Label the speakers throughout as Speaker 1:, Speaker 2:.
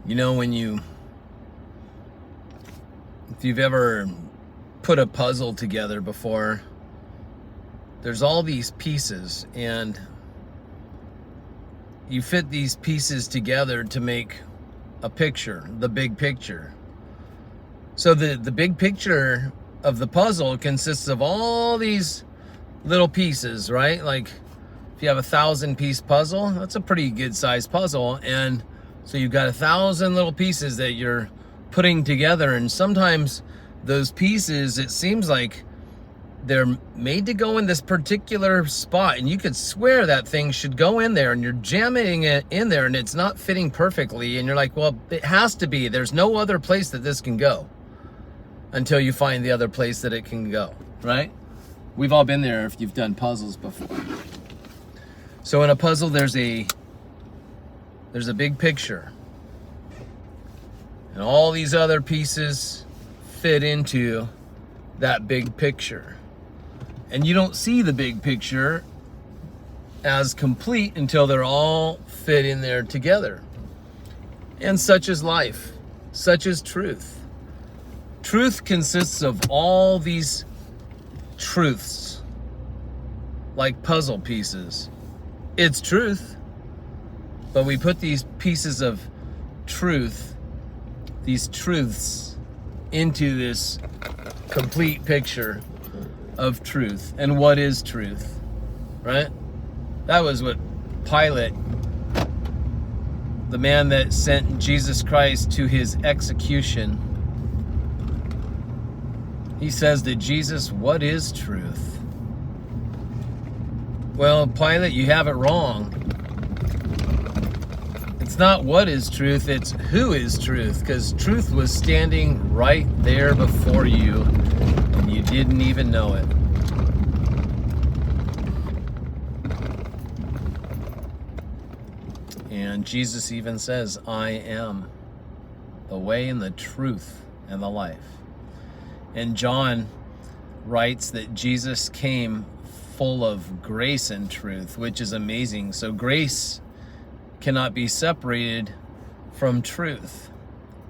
Speaker 1: You know, if you've ever put a puzzle together before, there's all these pieces, and you fit these pieces together to make a picture, the big picture. So the big picture of the puzzle consists of all these little pieces, right? Like if you have 1,000-piece puzzle, that's a pretty good sized puzzle. And so you've got 1,000 little pieces that you're putting together. And sometimes those pieces, it seems like they're made to go in this particular spot, and you could swear that thing should go in there, and you're jamming it in there and it's not fitting perfectly. And you're like, well, it has to be. There's no other place that this can go until you find the other place that it can go, right? We've all been there if you've done puzzles before. So in a puzzle, there's a big picture, and all these other pieces fit into that big picture. And you don't see the big picture as complete until they're all fit in there together. And such is life, such is truth. Truth consists of all these truths, like puzzle pieces. It's truth, but we put these pieces of truth, these truths, into this complete picture of truth. And what is truth, right? That was what Pilate, the man that sent Jesus Christ to his execution, he says to Jesus, what is truth? Well, Pilate, you have it wrong. It's not what is truth, it's who is truth, because truth was standing right there before you, and you didn't even know it. And Jesus even says, I am the way and the truth and the life. And John writes that Jesus came full of grace and truth, which is amazing. So grace cannot be separated from truth.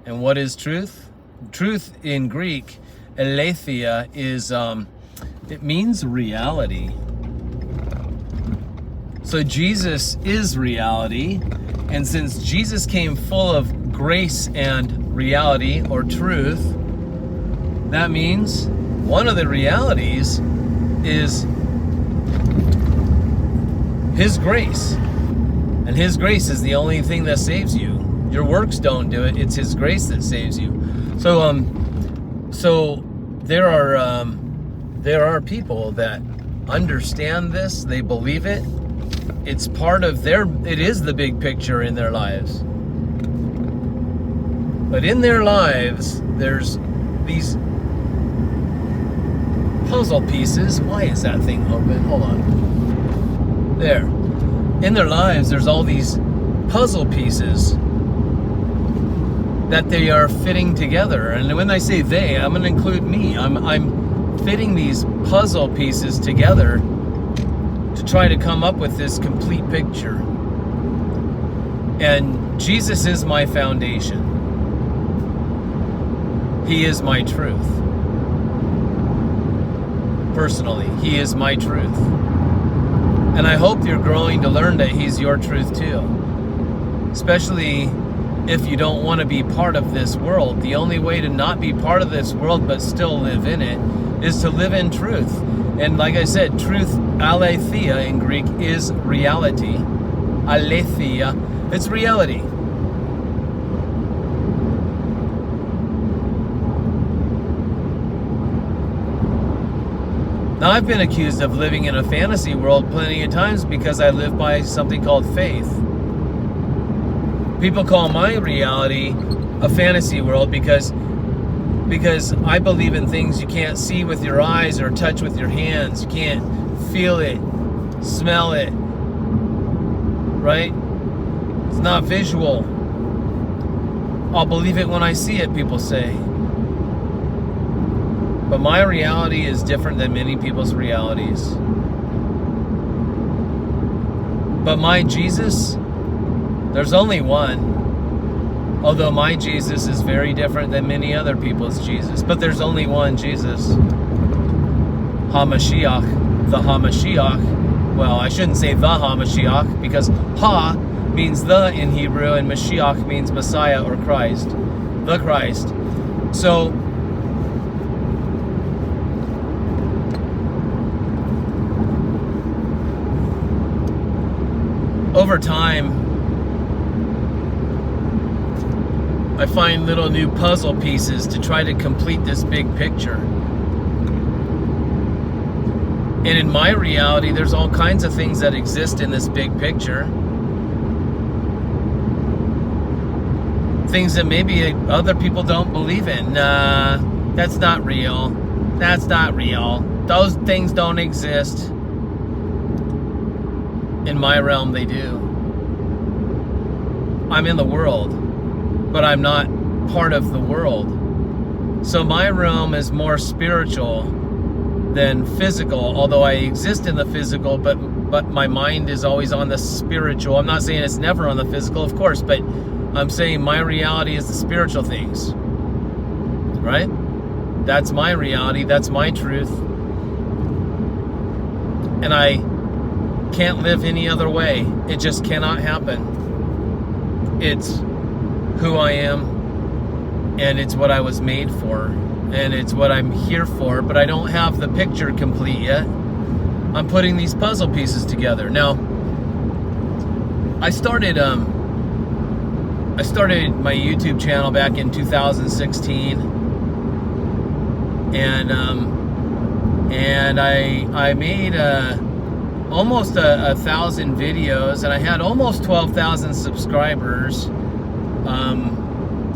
Speaker 1: And what is truth? Truth in Greek, aletheia, is it means reality. So Jesus is reality, and since Jesus came full of grace and reality, or truth, that means one of the realities is His grace. And His grace is the only thing that saves you. Your works don't do it. It's His grace that saves you. So there are people that understand this. They believe it. It's part of it is the big picture in their lives. But in their lives, there's these puzzle pieces. Why is that thing open? Hold on. There. In their lives, there's all these puzzle pieces that they are fitting together. And when I say they, I'm going to include me. I'm fitting these puzzle pieces together to try to come up with this complete picture. And Jesus is my foundation. He is my truth. Personally, He is my truth. And I hope you're growing to learn that He's your truth too. Especially if you don't want to be part of this world. The only way to not be part of this world but still live in it is to live in truth. And like I said, truth, aletheia in Greek, is reality. Aletheia, it's reality. Now, I've been accused of living in a fantasy world plenty of times because I live by something called faith. People call my reality a fantasy world because I believe in things you can't see with your eyes or touch with your hands. You can't feel it, smell it, right? It's not visual. I'll believe it when I see it, people say. But my reality is different than many people's realities. But my Jesus, there's only one. Although my Jesus is very different than many other people's Jesus. But there's only one Jesus. HaMashiach, the HaMashiach. Well, I shouldn't say the HaMashiach, because Ha means the in Hebrew, and Mashiach means Messiah or Christ. The Christ. So, over time, I find little new puzzle pieces to try to complete this big picture. And in my reality, there's all kinds of things that exist in this big picture. Things that maybe other people don't believe in. Nah, that's not real. That's not real. Those things don't exist. In my realm, they do. I'm in the world, but I'm not part of the world. So my realm is more spiritual than physical, although I exist in the physical, but my mind is always on the spiritual. I'm not saying it's never on the physical, of course, but I'm saying my reality is the spiritual things, right? That's my reality, that's my truth. And I can't live any other way. It just cannot happen. It's who I am, and it's what I was made for, and it's what I'm here for, but I don't have the picture complete yet. I'm putting these puzzle pieces together. Now, I started my YouTube channel back in 2016, and I made almost 1,000 videos, and I had almost 12,000 subscribers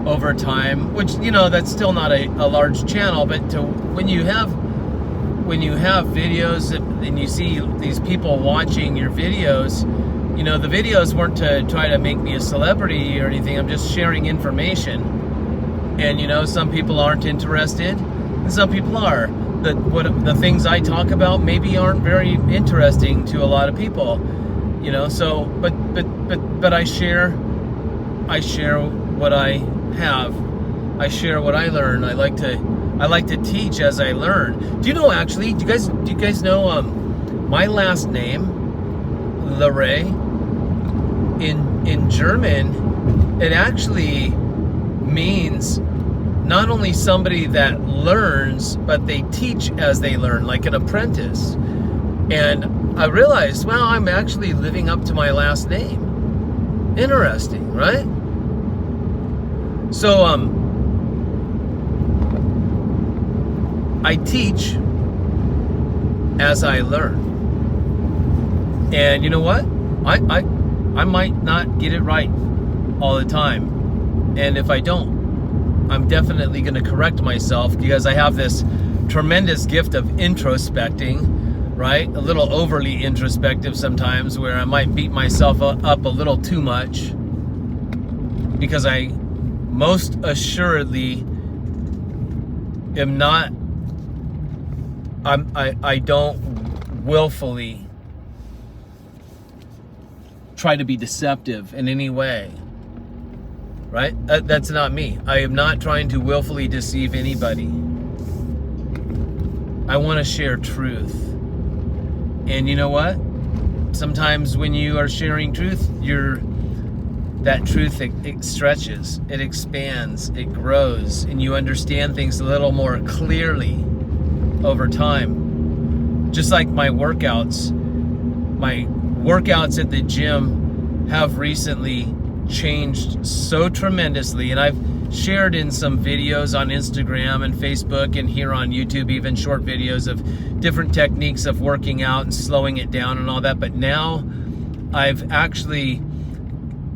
Speaker 1: over time, which, you know, that's still not a large channel, but when you have videos and you see these people watching your videos, you know, the videos weren't to try to make me a celebrity or anything. I'm just sharing information, and, you know, some people aren't interested and some people are. The things I talk about maybe aren't very interesting to a lot of people, you know. So, but I share what I have. I share what I learn. I like to teach as I learn. Do you know, actually? Do you guys know my last name, Lehre? In German, it actually means not only somebody that learns, but they teach as they learn, like an apprentice. And I realized, well, I'm actually living up to my last name. Interesting, right? So, I teach as I learn. And you know what? I might not get it right all the time. And if I don't, I'm definitely going to correct myself, because I have this tremendous gift of introspecting, right? A little overly introspective sometimes, where I might beat myself up a little too much, because I most assuredly am not, I don't willfully try to be deceptive in any way. Right? That's not me. I am not trying to willfully deceive anybody. I want to share truth. And you know what? Sometimes when you are sharing truth, that truth, it stretches, it expands, it grows, and you understand things a little more clearly over time. Just like my workouts at the gym have recently changed so tremendously, and I've shared in some videos on Instagram and Facebook and here on YouTube, even short videos of different techniques of working out and slowing it down and all that. But now I've actually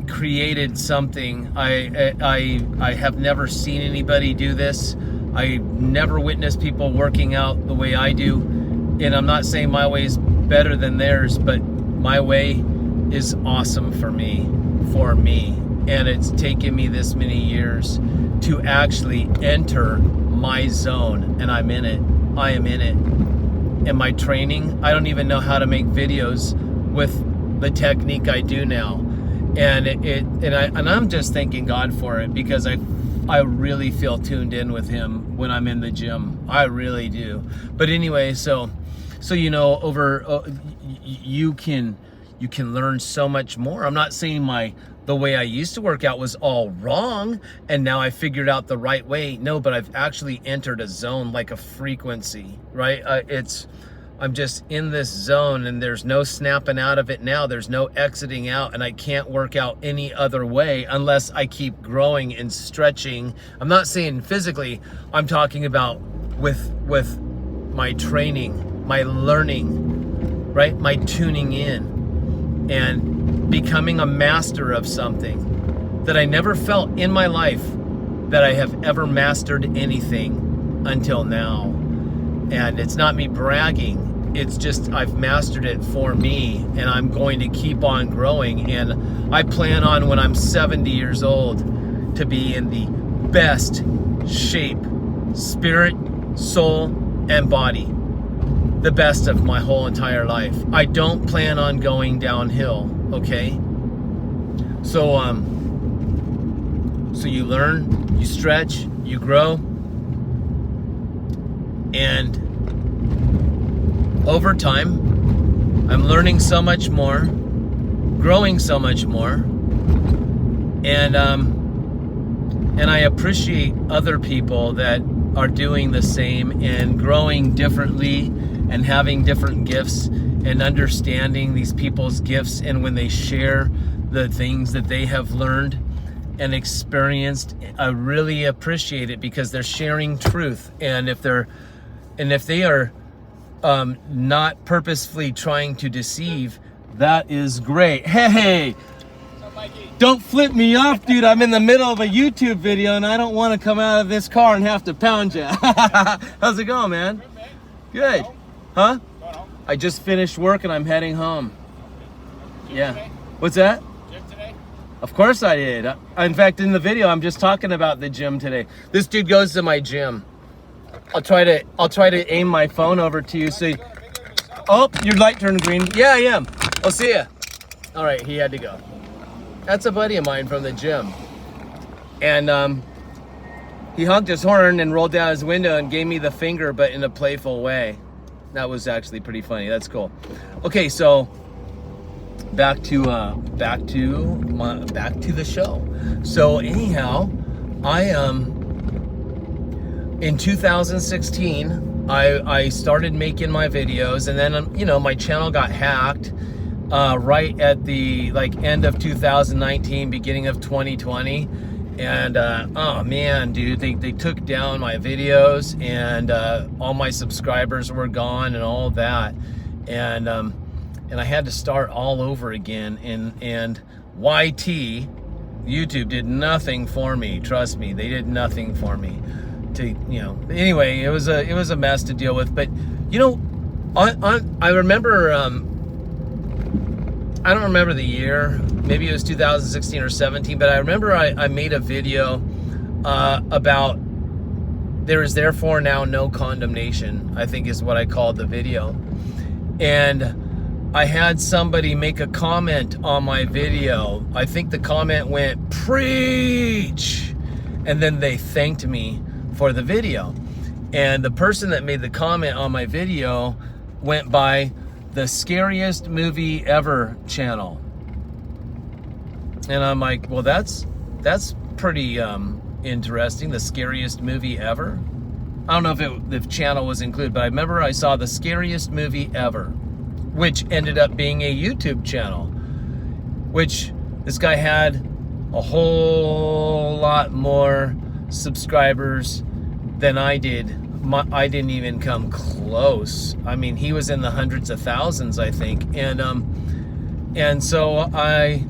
Speaker 1: created something. I have never seen anybody do this. I never witnessed people working out the way I do, and I'm not saying my way is better than theirs, but my way is awesome for me, and it's taken me this many years to actually enter my zone, and I'm in it. I am in it. In my training, I don't even know how to make videos with the technique I do now. And I'm just thanking God for it, because I really feel tuned in with him when I'm in the gym. I really do. But anyway, so you know, you can learn so much more. I'm not saying the way I used to work out was all wrong and now I figured out the right way. No, but I've actually entered a zone, like a frequency, right? I'm just in this zone, and there's no snapping out of it now. There's no exiting out, and I can't work out any other way unless I keep growing and stretching. I'm not saying physically, I'm talking about with my training, my learning, right? My tuning in and becoming a master of something that I never felt in my life that I have ever mastered anything until now. And it's not me bragging. It's just I've mastered it for me, and I'm going to keep on growing. And I plan on, when I'm 70 years old, to be in the best shape, spirit, soul, and body. The best of my whole entire life. I don't plan on going downhill, okay? So you learn, you stretch, you grow, and over time, I'm learning so much more, growing so much more, and I appreciate other people that are doing the same and growing differently and having different gifts and understanding these people's gifts, and when they share the things that they have learned and experienced, I really appreciate it, because they're sharing truth. And if they are not purposefully trying to deceive, that is great. Hey, don't flip me off, dude. I'm in the middle of a YouTube video and I don't want to come out of this car and have to pound you. How's it going, man? Good. Huh? I just finished work and I'm heading home. Yeah. What's that? Gym today? Of course I did. In fact, in the video, I'm just talking about the gym today. This dude goes to my gym. I'll try to aim my phone over to you. So, oh, your light turned green. Yeah, I am. I'll see ya. All right, he had to go. That's a buddy of mine from the gym, and he honked his horn and rolled down his window and gave me the finger, but in a playful way. That was actually pretty funny. That's cool. Okay, so back to the show. So anyhow, in 2016, I started making my videos, and then, you know, my channel got hacked right at the end of 2019, beginning of 2020. And oh man, dude, they took down my videos, and all my subscribers were gone and all that. And I had to start all over again. And YT, YouTube, did nothing for me. Trust me, they did nothing for me. Anyway, it was a mess to deal with. But you know, I remember, I don't remember the year, maybe it was 2016 or 17, but I remember I made a video about there is therefore now no condemnation, I think is what I called the video. And I had somebody make a comment on my video. I think the comment went, "Preach," and then they thanked me for the video. And the person that made the comment on my video went by the Scariest Movie Ever channel. And I'm like, well, that's pretty interesting. The Scariest Movie Ever. I don't know if the channel was included, but I remember I saw the Scariest Movie Ever, which ended up being a YouTube channel, which this guy had a whole lot more subscribers than I did. I didn't even come close. I mean, he was in the hundreds of thousands, I think. And so I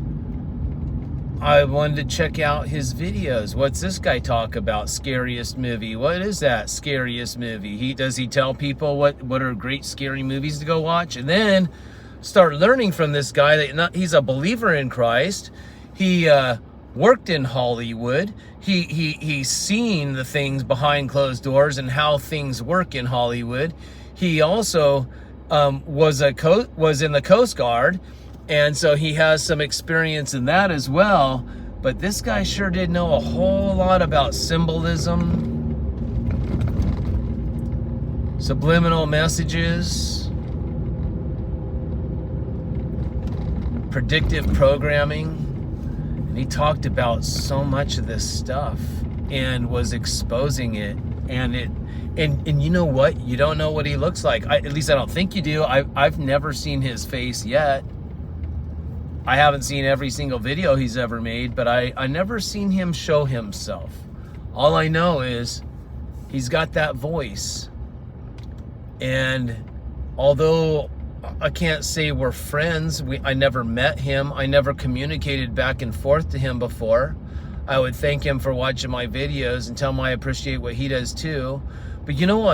Speaker 1: wanted to check out his videos. What's this guy talk about? Scariest movie. What is that scariest movie? Does he tell people what are great scary movies to go watch? And then start learning from this guy that he's a believer in Christ. He worked in Hollywood. He's seen the things behind closed doors and how things work in Hollywood. He also was in the Coast Guard, And so he has some experience in that as well. But this guy sure did know a whole lot about symbolism, subliminal messages, predictive programming. And he talked about so much of this stuff and was exposing it. And you know what? You don't know what he looks like. At least I don't think you do. I've never seen his face yet. I haven't seen every single video he's ever made, but I never seen him show himself. All I know is he's got that voice. And although I can't say we're friends, I never met him, I never communicated back and forth to him before. I would thank him for watching my videos and tell him I appreciate what he does too. But you know,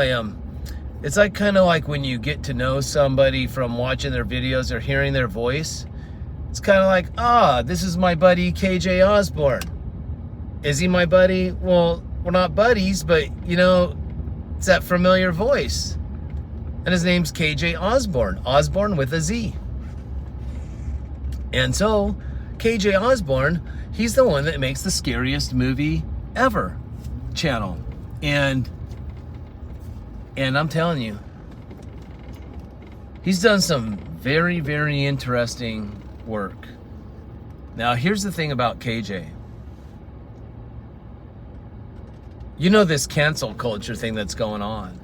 Speaker 1: it's like kind of like when you get to know somebody from watching their videos or hearing their voice. It's kind of like, this is my buddy KJ Ozborne. Is he my buddy? Well, we're not buddies, but you know, it's that familiar voice. And his name's KJ Ozborne. Ozborne with a Z. And so, KJ Ozborne, he's the one that makes the Scariest Movie Ever channel. And I'm telling you, he's done some very, very interesting work. Now, here's the thing about KJ. You know this cancel culture thing that's going on.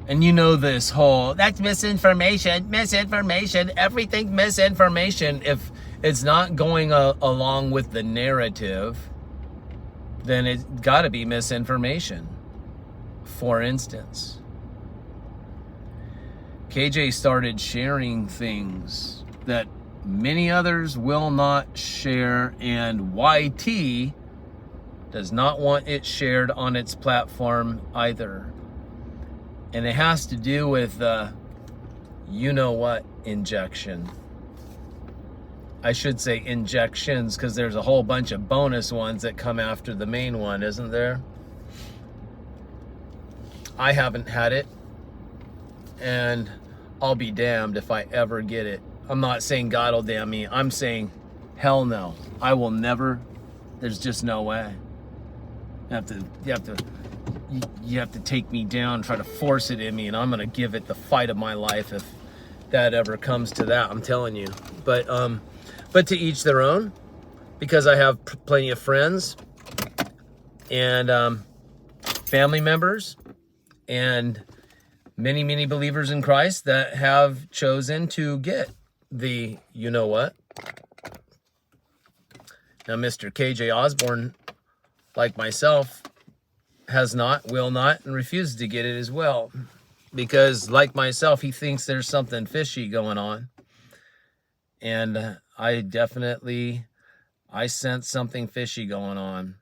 Speaker 1: And you know this whole, that's misinformation, everything misinformation. If it's not going along with the narrative, then it's got to be misinformation. For instance, KJ started sharing things that many others will not share, and YT does not want it shared on its platform either. And it has to do with you-know-what injection. I should say injections, because there's a whole bunch of bonus ones that come after the main one, isn't there? I haven't had it, and I'll be damned if I ever get it. I'm not saying God will damn me. I'm saying, hell no. I will never. There's just no way. You have to take me down, try to force it in me, and I'm gonna give it the fight of my life if that ever comes to that. I'm telling you. But to each their own, because I have plenty of friends and family members and many, many believers in Christ that have chosen to get the you-know-what. Now, Mr. KJ Ozborne, like myself, has not, will not, and refuses to get it as well. Because, like myself, he thinks there's something fishy going on. And I sense something fishy going on.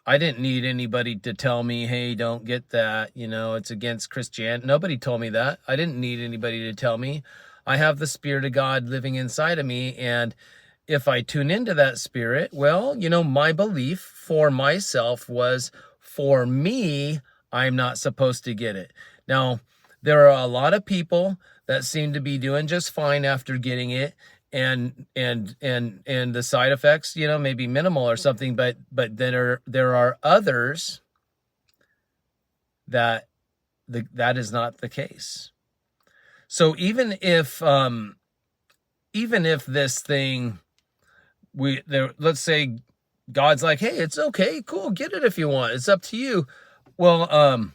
Speaker 1: I didn't need anybody to tell me, hey, don't get that. You know, it's against Christianity. Nobody told me that. I didn't need anybody to tell me. I have the Spirit of God living inside of me. And if I tune into that Spirit, well, you know, my belief for myself was, for me, I'm not supposed to get it. Now, there are a lot of people that seem to be doing just fine after getting it. And the side effects, you know, may be minimal or something, but then there are others that is not the case. So even if this thing, let's say God's like, hey, it's okay, cool, get it if you want, it's up to you. Well,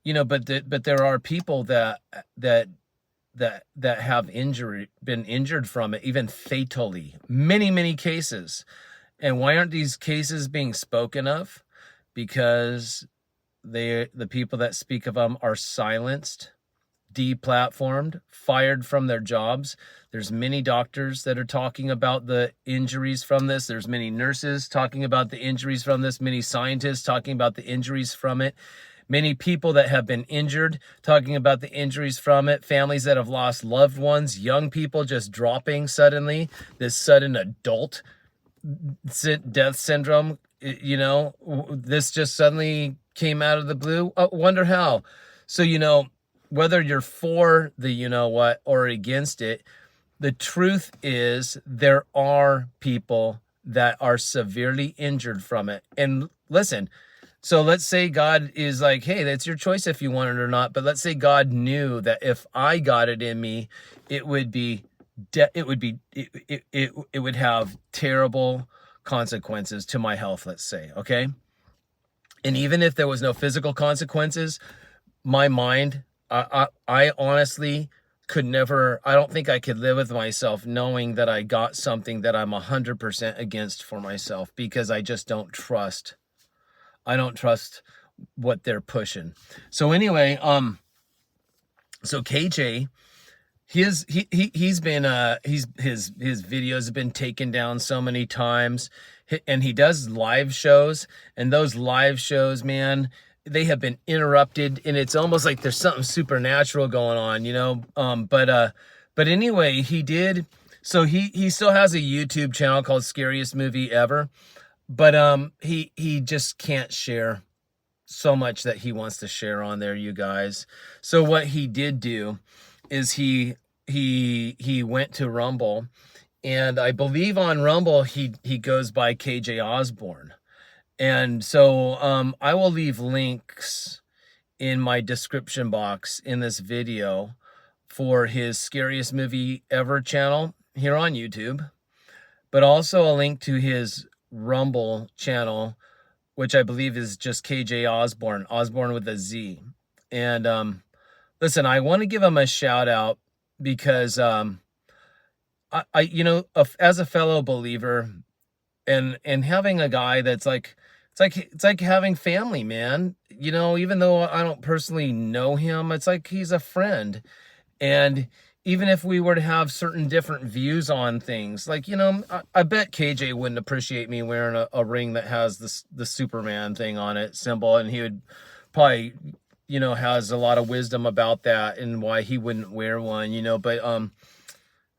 Speaker 1: you know, but there are people that have been injured from it, even fatally, many cases. And why aren't these cases being spoken of? Because the people that speak of them are silenced, deplatformed, fired from their jobs. There's many doctors that are talking about the injuries from this. There's many nurses talking about the injuries from this, many scientists talking about the injuries from it. Many people that have been injured, talking about the injuries from it, families that have lost loved ones, young people just dropping suddenly, this sudden adult death syndrome, you know, this just suddenly came out of the blue. I wonder how. So, you know, whether you're for the you-know-what or against it, The truth is there are people that are severely injured from it. And listen, so let's say God is like, hey, that's your choice if you want it or not. But let's say God knew that if I got it in me, it would be, it would have terrible consequences to my health, let's say, okay? And even if there was no physical consequences, my mind, I honestly could never, I don't think I could live with myself knowing that I got something that I'm 100% against for myself, because I just don't trust. I don't trust what they're pushing. So anyway, so KJ, he's been his videos have been taken down so many times, and he does live shows, and those live shows, man, they have been interrupted, and it's almost like there's something supernatural going on, you know. But anyway, he did. So he still has a YouTube channel called Scariest Movie Ever. But he just can't share so much that he wants to share on there, you guys. So what he did do is he went to Rumble, and I believe on Rumble he goes by KJ Ozborne. And so I will leave links in my description box in this video for his Scariest Movie Ever channel here on YouTube, but also a link to his Rumble channel, which I believe is just KJ Ozborne, Ozborne with a Z. And listen, I want to give him a shout out because I you know, as a fellow believer, and having a guy that's like, it's like having family, man. You know, even though I don't personally know him, it's like he's a friend. And even if we were to have certain different views on things, like, you know, I bet KJ wouldn't appreciate me wearing a ring that has the Superman thing on it, symbol, and he would probably, you know, has a lot of wisdom about that and why he wouldn't wear one, you know. But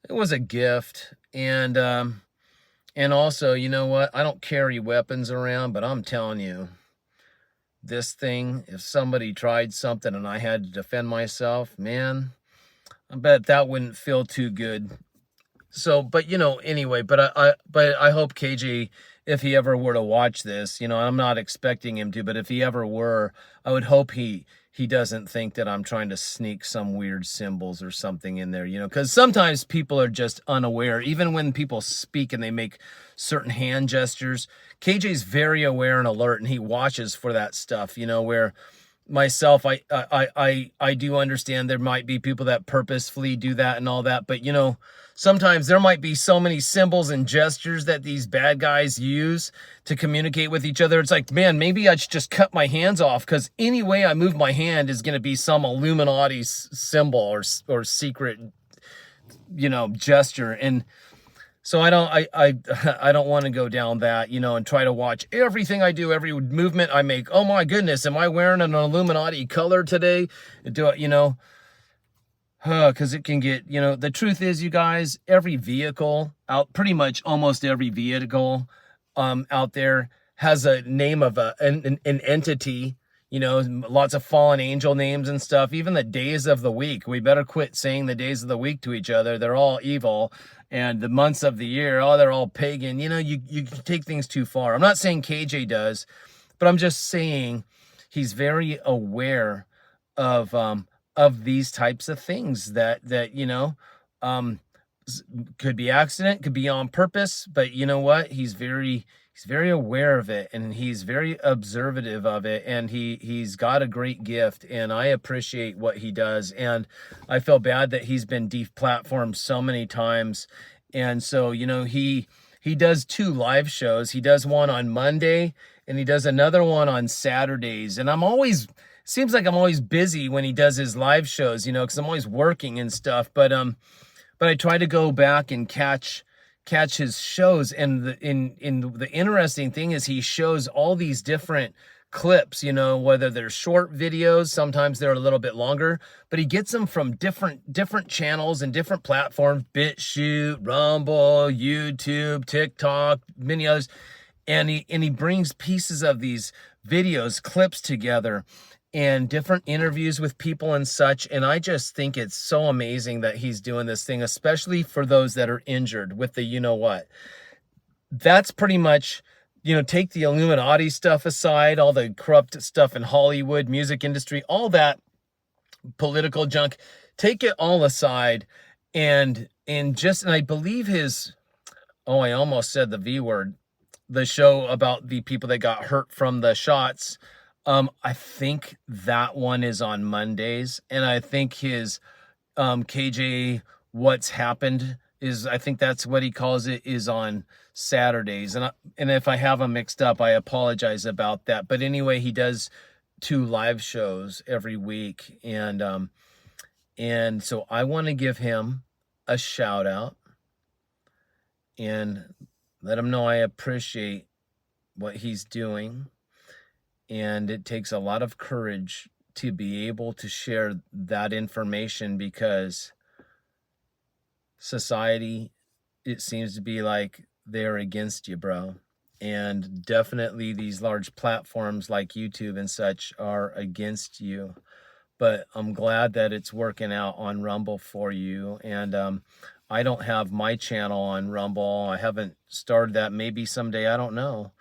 Speaker 1: it was a gift. And also, you know what, I don't carry weapons around, but I'm telling you, this thing, if somebody tried something and I had to defend myself, man, I bet that wouldn't feel too good. So, but you know, anyway, but I hope KJ, if he ever were to watch this, you know, I'm not expecting him to, but if he ever were, I would hope he doesn't think that I'm trying to sneak some weird symbols or something in there, you know, because sometimes people are just unaware. Even when people speak and they make certain hand gestures, KJ's very aware and alert, and he watches for that stuff, you know, where myself, I do understand there might be people that purposefully do that and all that, but you know, sometimes there might be so many symbols and gestures that these bad guys use to communicate with each other. It's like, man, maybe I should just cut my hands off, because any way I move my hand is going to be some Illuminati symbol or secret, you know, gesture. And so I don't want to go down that, you know, and try to watch everything I do, every movement I make. Oh my goodness, am I wearing an Illuminati color today? Do it, you know, because it can get, you know, the truth is, you guys, every vehicle out, pretty much almost every vehicle out there has a name of an entity, you know, lots of fallen angel names and stuff. Even the days of the week, we better quit saying the days of the week to each other. They're all evil. And the months of the year, oh, they're all pagan. You know, you can take things too far. I'm not saying KJ does, but I'm just saying he's very aware of these types of things that you know, could be accident, could be on purpose, but you know what? He's very aware of it, and he's very observative of it, and he's got a great gift, and I appreciate what he does. And I feel bad that he's been deplatformed so many times. And so, you know, he does 2 live shows. He does one on Monday, and he does another one on Saturdays. And seems like I'm always busy when he does his live shows, you know, because I'm always working and stuff. But I try to go back and catch his shows, and the interesting thing is he shows all these different clips, you know, whether they're short videos, sometimes they're a little bit longer, but he gets them from different channels and different platforms, BitChute, Rumble, YouTube, TikTok, many others, and he brings pieces of these videos, clips together, and different interviews with people and such. And I just think it's so amazing that he's doing this thing, especially for those that are injured with the, you know what, that's pretty much, you know, take the Illuminati stuff aside, all the corrupt stuff in Hollywood, music industry, all that political junk, take it all aside. And I believe his, oh, I almost said the V word, the show about the people that got hurt from the shots. I think that one is on Mondays, and I think his KJ What's Happened is, I think that's what he calls it, is on Saturdays. And if I have them mixed up, I apologize about that. But anyway, he does 2 live shows every week, and so I want to give him a shout out and let him know I appreciate what he's doing. And it takes a lot of courage to be able to share that information, because society, it seems to be like they're against you, bro. And definitely these large platforms like YouTube and such are against you. But I'm glad that it's working out on Rumble for you. And I don't have my channel on Rumble. I haven't started that. Maybe someday, I don't know.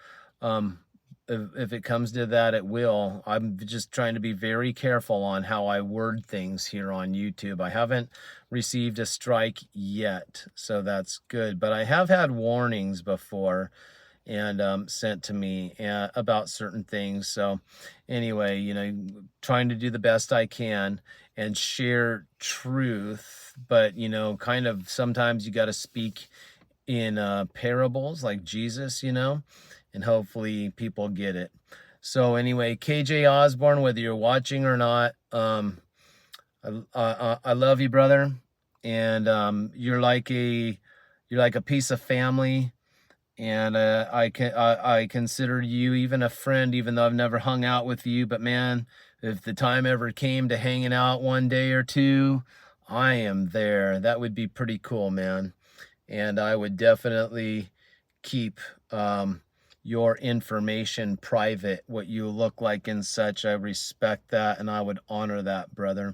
Speaker 1: If it comes to that, it will. I'm just trying to be very careful on how I word things here on YouTube. I haven't received a strike yet, so that's good. But I have had warnings before and sent to me about certain things. So anyway, you know, trying to do the best I can and share truth, but, you know, kind of sometimes you got to speak in parables like Jesus, you know, and hopefully people get it. So anyway, KJ Ozborne, whether you're watching or not, I love you, brother. And you're like a piece of family. And I consider you even a friend, even though I've never hung out with you. But man, if the time ever came to hanging out one day or two, I am there. That would be pretty cool, man. And I would definitely keep your information private, what you look like and such. I respect that, and I would honor that, brother.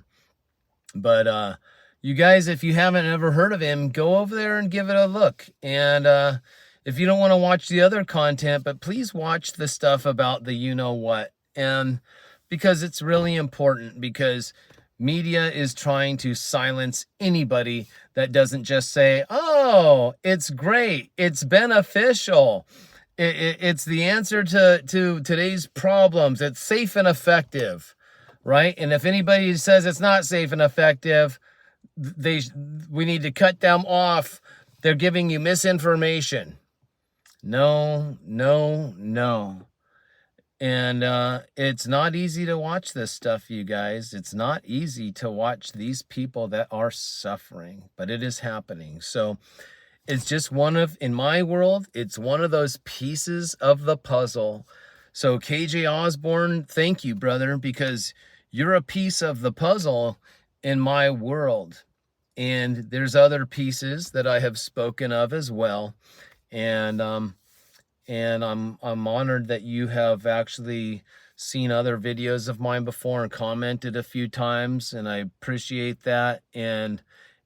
Speaker 1: But you guys, if you haven't ever heard of him, go over there and give it a look. And if you don't want to watch the other content, but please watch the stuff about the you know what. And because it's really important, because media is trying to silence anybody that doesn't just say, oh, it's great, it's beneficial, it's the answer to today's problems, it's safe and effective, right? And if anybody says it's not safe and effective, we need to cut them off. They're giving you misinformation. No, no, no. And it's not easy to watch this stuff, you guys. It's not easy to watch these people that are suffering, but it is happening. So it's just in my world, it's one of those pieces of the puzzle. So KJ Ozborne, thank you, brother, because you're a piece of the puzzle in my world. And there's other pieces that I have spoken of as well. And I'm honored that you have actually seen other videos of mine before and commented a few times, and I appreciate that. And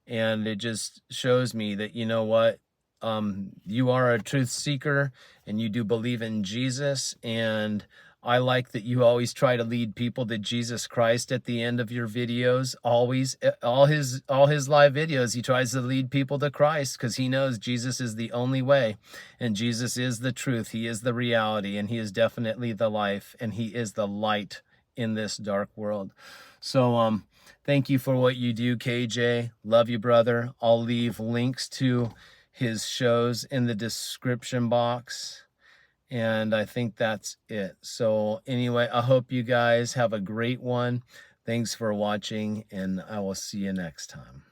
Speaker 1: it just shows me that, you know what, you are a truth seeker and you do believe in Jesus. And I like that you always try to lead people to Jesus Christ at the end of your videos. Always, all his live videos, he tries to lead people to Christ, because he knows Jesus is the only way, and Jesus is the truth. He is the reality, and he is definitely the life, and he is the light in this dark world. So thank you for what you do, KJ. Love you, brother. I'll leave links to his shows in the description box. And I think that's it. So anyway, I hope you guys have a great one. Thanks for watching, and I will see you next time.